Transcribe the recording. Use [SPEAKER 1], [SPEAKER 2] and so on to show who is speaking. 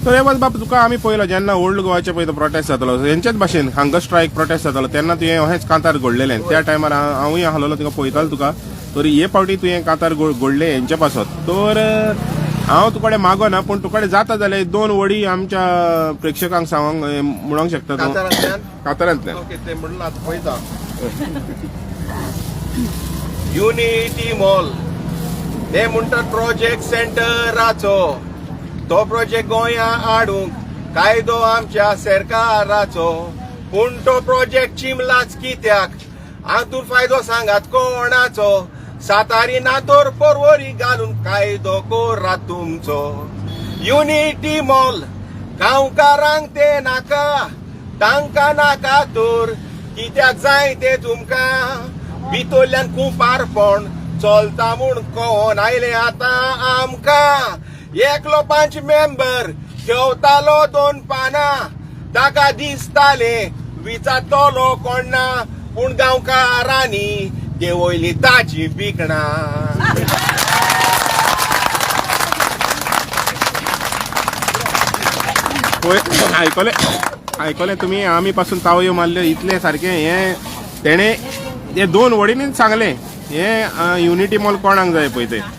[SPEAKER 1] तर हे बस बाप तुका आमी पळयलो जेन्ना ओल्ड गोवाचे पळय तो प्रोटेस्ट जातालो हेंच्याच भाशेन हंगर स्ट्रायक प्रोटेस्ट जातालो तेन्ना तुवें अशेंच कांतार घडलेलें त्या टायमार हांवूय आहलोलो तिका पळयतालो तुका तर हे फावटी तुवें कांतार घडले हेंच्या पासत तर हांव तुकडे मागोना पूण तुकडे जाता जाल्यार 2 वडी आमच्या प्रेक्षकांक सांगूंक म्हणूंक शकता तूं कांतारांतल्यान
[SPEAKER 2] ओके ते म्हणून आतां पळयता युनिटी मॉल ते म्हणटात प्रोजेक्ट सेंटराचो तो प्रोजेक्ट गोंया हाडूंक कायदो आमच्या सरकाराचो पूण तो प्रोजेक्ट चिमलाच कित्याक हातून फायदो सांगात कोणाचो सातारी नातोर परवरी घालून कायदो कोरा तुमचो युनिटी मॉल गांवकारांक ते नाका तांकां नाका तर कित्याक जाय ते तुमकां भितरल्यान कुंपारपण चलता म्हूण कोण आयले आतां आमकां एकलो 5 मेंबर घेवतालो 2 पानां ताका दिसताले विचारतलो कोण ना पूण गांवकारांनी देवयली ताची बिकणां
[SPEAKER 1] आयकले तुम्ही आमी पासून तावयो मारल्यो इतले सारखे हे तेणे हे 2 वडींनीच सांगले हे युनिटी मॉल कोणाक जाय पळय ते